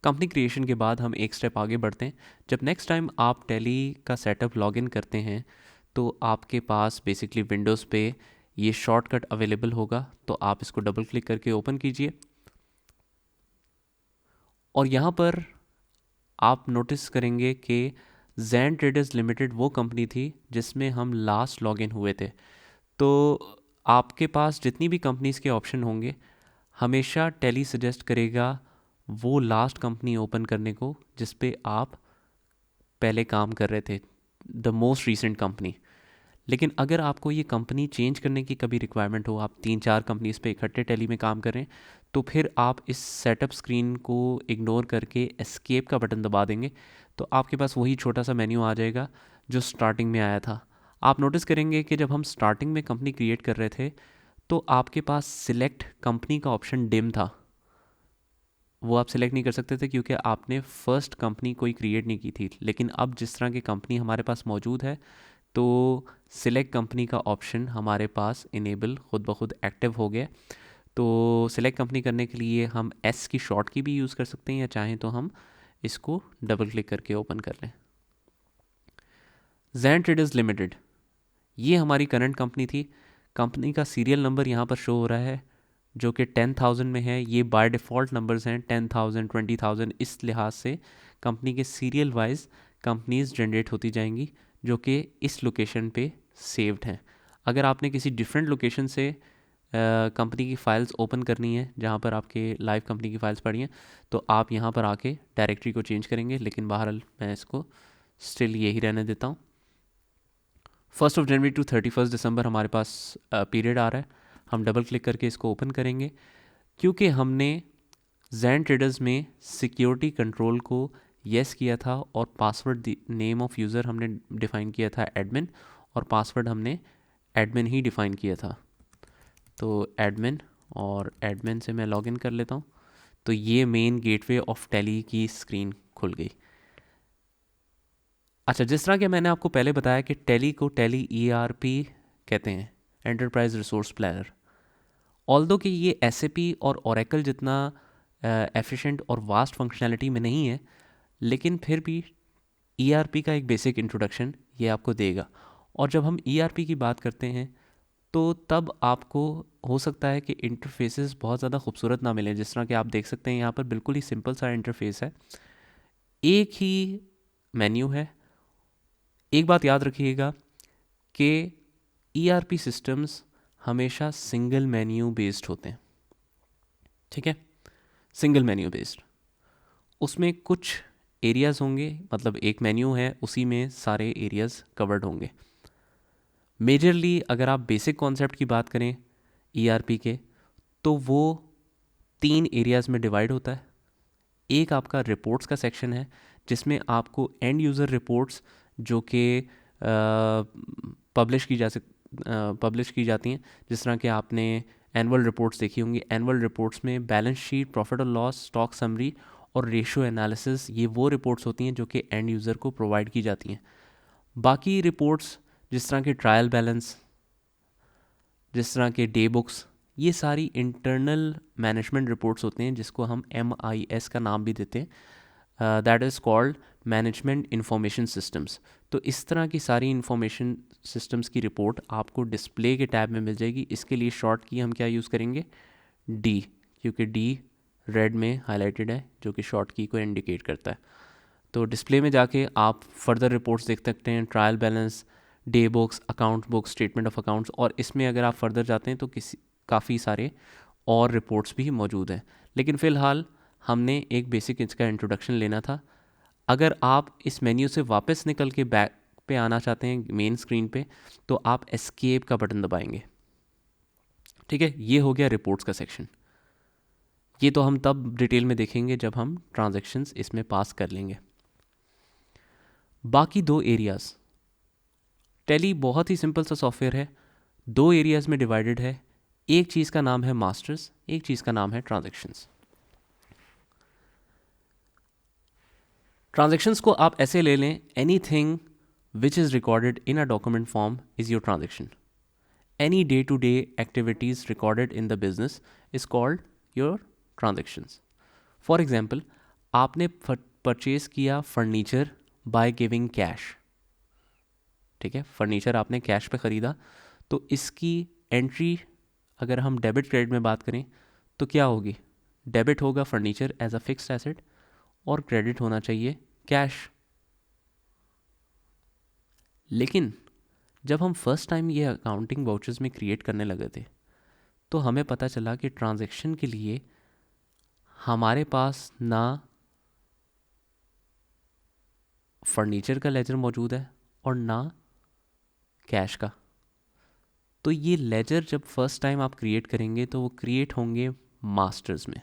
Company creation के बाद हम एक स्टेप आगे बढ़ते हैं। जब नेक्स्ट टाइम आप टैली का सेटअप लॉगिन करते हैं तो आपके पास बेसिकली विंडोज़ पे ये शॉर्टकट अवेलेबल होगा, तो आप इसको डबल क्लिक करके ओपन कीजिए। और यहाँ पर आप नोटिस करेंगे कि जैन ट्रेडर्स लिमिटेड वो कंपनी थी जिसमें हम लास्ट लॉगिन हुए थे। तो आपके पास जितनी भी कंपनीज़ के ऑप्शन होंगे, हमेशा टैली सजेस्ट करेगा वो लास्ट कंपनी ओपन करने को जिस पे आप पहले काम कर रहे थे, द मोस्ट रीसेंट कंपनी। लेकिन अगर आपको ये कंपनी चेंज करने की कभी रिक्वायरमेंट हो, आप 3-4 कंपनीज पे इकट्ठे टैली में काम करें, तो फिर आप इस सेटअप स्क्रीन को इग्नोर करके एस्केप का बटन दबा देंगे, तो आपके पास वही छोटा सा मेन्यू आ जाएगा जो स्टार्टिंग में आया था। आप नोटिस करेंगे कि जब हम स्टार्टिंग में कंपनी क्रिएट कर रहे थे तो आपके पास सिलेक्ट कंपनी का ऑप्शन डिम था। वो आप सिलेक्ट नहीं कर सकते थे क्योंकि आपने फर्स्ट कंपनी कोई क्रिएट नहीं की थी। लेकिन अब जिस तरह की कंपनी हमारे पास मौजूद है, तो सिलेक्ट कंपनी का ऑप्शन हमारे पास इनेबल खुद ब खुद एक्टिव हो गया। तो सिलेक्ट कंपनी करने के लिए हम एस की शॉर्ट की भी यूज़ कर सकते हैं, या चाहें तो हम इसको डबल क्लिक करके ओपन कर लें। जैन ट्रेडर्स लिमिटेड ये हमारी करंट कंपनी थी। कंपनी का सीरियल नंबर यहाँ पर शो हो रहा है जो कि 10,000 में है। ये बाय डिफ़ॉल्ट नंबर्स हैं, 10,000, 20,000। इस लिहाज से कंपनी के सीरियल वाइज कंपनीज जनरेट होती जाएंगी जो कि इस लोकेशन पे सेव्ड हैं। अगर आपने किसी डिफरेंट लोकेशन से कंपनी की फ़ाइल्स ओपन करनी है जहाँ पर आपके लाइव कंपनी की फ़ाइल्स पड़ी हैं, तो आप यहाँ पर आके डायरेक्टरी को चेंज करेंगे। लेकिन बहरहाल मैं इसको स्टिल यही रहने देता हूँ। 1 जनवरी टू 31 दिसंबर हमारे पास पीरियड आ रहा है। हम डबल क्लिक करके इसको ओपन करेंगे क्योंकि हमने जैन ट्रेडर्स में सिक्योरिटी कंट्रोल को येस किया था और पासवर्ड नेम ऑफ यूज़र हमने डिफ़ाइन किया था एडमिन, और पासवर्ड हमने एडमिन ही डिफ़ाइन किया था। तो एडमिन, और एडमिन से मैं लॉगिन कर लेता हूँ। तो ये मेन गेटवे ऑफ टैली की स्क्रीन खुल गई। अच्छा, जिस तरह कि मैंने आपको पहले बताया कि टैली को टैली ERP कहते हैं, एंटरप्राइज रिसोर्स प्लानर। ऑल्दो कि ये SAP और ओरेकल जितना एफिशिएंट और वास्ट फंक्शनैलिटी में नहीं है, लेकिन फिर भी ERP का एक बेसिक इंट्रोडक्शन ये आपको देगा। और जब हम ERP की बात करते हैं तो तब आपको हो सकता है कि इंटरफेसेस बहुत ज़्यादा खूबसूरत ना मिलें। जिस तरह कि आप देख सकते हैं यहाँ पर बिल्कुल ही सिंपल सा इंटरफेस है, एक ही मेन्यू है। एक बात याद रखिएगा कि ERP सिस्टम्स हमेशा सिंगल मेन्यू बेस्ड होते हैं, ठीक है, सिंगल मेन्यू बेस्ड। उसमें कुछ एरियाज़ होंगे, मतलब एक मेन्यू है उसी में सारे एरियाज़ कवर्ड होंगे। मेजरली अगर आप बेसिक कॉन्सेप्ट की बात करें ERP के, तो वो 3 एरियाज़ में डिवाइड होता है। एक आपका रिपोर्ट्स का सेक्शन है जिसमें आपको एंड यूज़र रिपोर्ट्स जो कि पब्लिश की जाती हैं, जिस तरह कि आपने एनुअल रिपोर्ट्स देखी होंगी। एनुअल रिपोर्ट्स में बैलेंस शीट, प्रॉफिट और लॉस, स्टॉक समरी और रेशियो एनालिसिस, ये वो रिपोर्ट्स होती हैं जो कि एंड यूज़र को प्रोवाइड की जाती हैं। बाकी रिपोर्ट्स जिस तरह के ट्रायल बैलेंस, जिस तरह के डे बुक्स, ये सारी इंटरनल मैनेजमेंट रिपोर्ट्स होते हैं जिसको हम MIS का नाम भी देते हैं, that is called management information systems. तो इस तरह की सारी इंफॉर्मेशन सिस्टम्स की रिपोर्ट आपको डिस्प्ले के टैब में मिल जाएगी। इसके लिए शॉर्ट की हम क्या यूज़ करेंगे, D, क्योंकि D रेड में हाईलाइटेड है जो कि शॉर्ट की को इंडिकेट करता है। तो डिस्प्ले में जाके आप फर्दर रिपोर्ट्स देख सकते हैं, trial balance, day books, account books, statement of accounts, और इसमें अगर आप फर्दर जाते हैं तो काफ़ी सारे और रिपोर्ट्स भी मौजूद हैं। लेकिन फ़िलहाल हमने एक बेसिक इसका इंट्रोडक्शन लेना था। अगर आप इस मेन्यू से वापस निकल के बैक पे आना चाहते हैं मेन स्क्रीन पे, तो आप एस्केप का बटन दबाएंगे, ठीक है। ये हो गया रिपोर्ट्स का सेक्शन। ये तो हम तब डिटेल में देखेंगे जब हम ट्रांजैक्शंस इसमें पास कर लेंगे। बाकी 2 एरियाज़, टैली बहुत ही सिंपल सा सॉफ्टवेयर है, 2 एरियाज़ में डिवाइडेड है। एक चीज़ का नाम है मास्टर्स, एक चीज़ का नाम है ट्रांजैक्शंस। ट्रांजैक्शंस को आप ऐसे ले लें, anything which is recorded in a document form is your transaction. Any day to day activities recorded in the business is called your transactions. For example, आपने परचेज़ किया फर्नीचर बाय गिविंग कैश, ठीक है, furniture आपने cash पे ख़रीदा, तो इसकी entry अगर हम डेबिट क्रेडिट में बात करें तो क्या होगी? डेबिट होगा furniture as a fixed asset और क्रेडिट होना चाहिए कैश। लेकिन जब हम फर्स्ट टाइम ये अकाउंटिंग वाउचर्स में क्रिएट करने लगे थे तो हमें पता चला कि ट्रांजैक्शन के लिए हमारे पास ना फर्नीचर का लेजर मौजूद है और ना कैश का। तो ये लेजर जब फर्स्ट टाइम आप क्रिएट करेंगे तो वो क्रिएट होंगे मास्टर्स में।